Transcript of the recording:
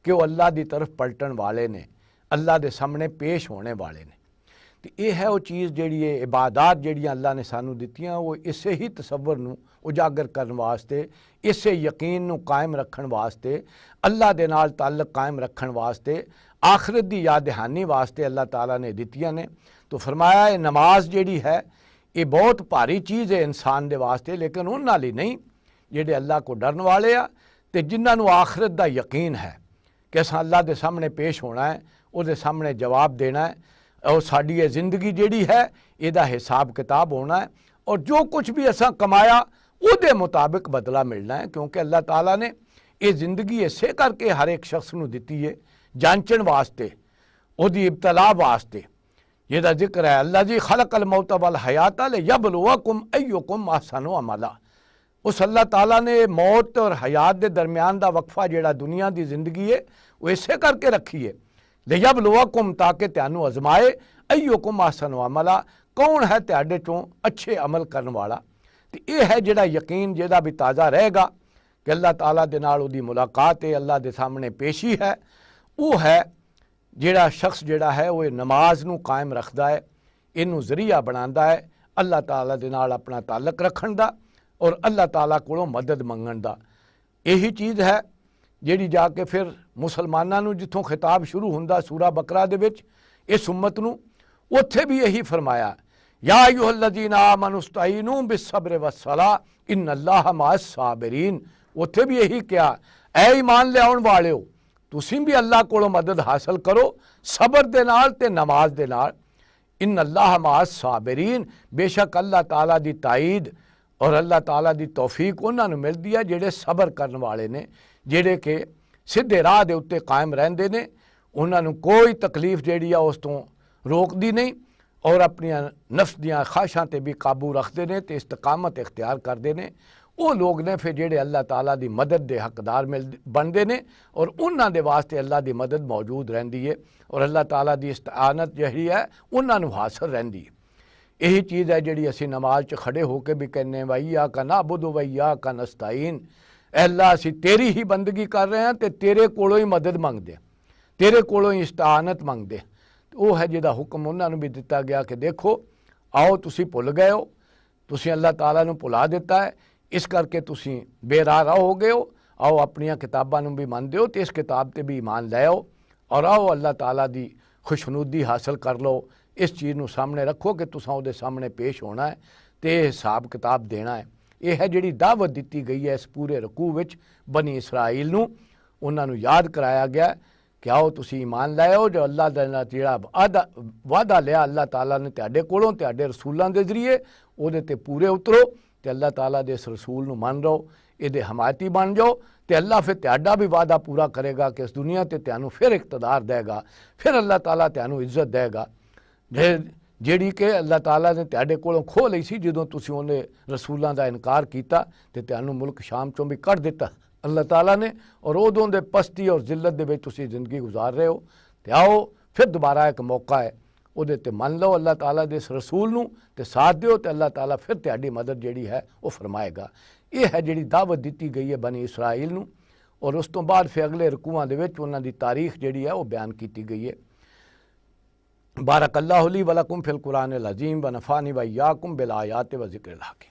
कि वह अल्लाह की तरफ पलटन वाले ने, अल्लाह के सामने पेश होने वाले ने। तो यह है वो चीज़ जिहड़ी है इबादत जिहड़ियां अल्लाह ने सानू दित्तियां, वो इसे ही तसव्वुर नू उजागर करने वास्ते, इसे यकीन नू कायम रखने वास्ते, अल्लाह दे नाल ताल्लुक कायम रखने वास्ते, आखिरत दी याद दहानी वास्ते अल्लाह ताला ने दित्तियां ने। तो फरमाया ये नमाज जिहड़ी है ये बहुत भारी चीज़ है इंसान दे वास्ते, लेकिन उन्हां लई नहीं जिहड़े अल्लाह को डरन वाले आ ते जिन्हां नू आखिरत दा यकीन है कि असां अल्लाह दे सामने पेश होना है, उहदे सामने जवाब देना है, और साडी ये ज़िंदगी जिहड़ी है इहदा हिसाब किताब होना है, और जो कुछ भी असां कमाया उहदे मुताबिक बदला मिलना है। क्योंकि अल्लाह ताला ने ये ज़िंदगी इसे करके हर एक शख्स नू दित्ती है, जांचण वास्ते, उहदी इब्तला वास्ते, जिहदा जिक्र है अल्लाह जी खलकल मौत वल हयात लियबलुवकुम अय्युकुम अहसनु अमला। उस अल्लाह ताला ने मौत और हयात के दरम्यान का वक्फा जिहड़ा दुनिया की जिंदगी है वो इसे करके रखी है, लियबलुवकुम ताकि तुहानू आजमाए, अय्युकुम अहसनु अमला कौन है तुहाडे चों अच्छे अमल करने वाला। तो यह है जिहड़ा यकीन जिहदा भी ताज़ा रहेगा कि अल्लाह ताला दे नाल उहदी मुलाकात है, अल्लाह दे सामने पेशी है, वो है जिहड़ा शख्स जिहड़ा है वो नमाज नू कायम रखदा है, इनू जरिया बनांदा है अल्लाह ताला दे नाल अपना ताल्लुक रखण दा और अल्लाह ताला कोलों मदद मंगण दा। यही चीज़ है जिहड़ी जाके फिर मुसलमानां नू जिथों खिताब शुरू हुंदा सूरा बकरा दे विच इस उम्मत नू, उत्थे भी यही फरमाया या अय्युहल्लज़ीना आमनुस्तईनू बिस्सब्रि वस्सलाह इन्नल्लाहा मअस साबिरीन। उत्थे भी यही कहा ऐ ईमान लियाउण वालिओ तुसीं भी अल्लाह कोलों मदद हासिल करो सबर दे नाल ते नमाज दे नाल। इन्नल्लाहा मअस साबिरीन, बेशक अल्लाह ताला दी ताईद और अल्लाह ताला दी तौफीक उन्हां नूं मिलदी है जिहड़े सबर करन वाले ने, जिहड़े कि सीधे राह दे उत्ते कायम रहिंदे ने, उन्हां नूं कोई तकलीफ जिहड़ी आ उस तों रोकदी नहीं और अपनियां नफ्स दियां ख्वाहिशां ते भी काबू रखदे ने ते इस्तकामत इख्तियार करदे ने। वो लोग ने फिर जिहड़े अल्लाह ताला दी मदद दे हकदार बनदे ने और उन्हां दे वास्ते अल्लाह दी मदद मौजूद रहिंदी है और अल्लाह ताला दी इस्तानत जिहड़ी है उन्हां नूं हासिल रहिंदी है। यही चीज़ है जिहड़ी असीं नमाज च खड़े होके भी कहने वइय्याका नअबुदु वइय्याका नस्तईन, अल्लाह असीं तेरी ही बंदगी कर रहे हैं ते तेरे कोलों ही मदद मंगदे, तेरे कोलों ही इस्तानत मंगदे। वो है जिहदा हुक्म उन्हां नूं भी दिता गया कि देखो आओ तुसीं भुल गए हो, तुसीं अल्लाह ताला नूं भुला दिता है, इस करके तुसीं बेराह हो गए हो, आओ अपनियां किताबां नूं भी मनदे हो ते इस किताब ते भी ईमान लै आओ और आओ अल्लाह ताला दी खुशनुदी हासिल कर लो। इस चीज़ नूं सामने रखो कि तुसां उहदे सामने पेश होना है ते हिसाब किताब देना है। यह है जिहड़ी दावत दित्ती गई है इस पूरे रकू विच बनी इसराइल नूं, उन्हां नूं याद कराया गया कि आओ तुसीं ईमान लाओ जो अल्लाह दा जिहड़ा वादा लिया अल्लाह ताला ने तुहाडे कोलों तुहाडे रसूलां दे जरिए उहदे ते पूरे उतरो ते अल्लाह ताला दे इस रसूल नूं मन रहो, इहदे हमायती बन जाओ ते अल्लाह फिर तुहाडा भी वादा पूरा करेगा कि इस दुनिया ते तुहानूं फिर इक़्तिदार देगा, फिर अल्लाह ताला तुहानूं इज्जत देगा जिहड़ी कि अल्लाह ताला ने तुहाडे कोलों खोह लई सी जदों तुसीं उहदे रसूलां दा इनकार कीता ते तुहानूं मुल्क शाम चों भी कढ दिता अल्लाह ताला ने और उदों दे पस्ती और जिल्लत दे विच तुसीं जिंदगी गुजार रहे हो। ते आओ फिर दोबारा एक मौका है उहदे ते मन लो अल्लाह ताला दे इस रसूल नूं ते साथ दिओ ते अल्लाह ताला फिर तुहाडी मदद जिहड़ी है वो फरमाएगा। यह है जिहड़ी दावत दित्ती गई है बनी इसराइल नूं और उस तो बाद फिर अगले रकूआं दे विच उन्हां दी तारीख जिहड़ी है वो बयान कीती गई है। बारक अल्लाहु ली व लकुम फिल कुरानिल अज़ीम व नफ़ानी व इय्याकुम बिल आयाति व ज़िक्रिल हकीम।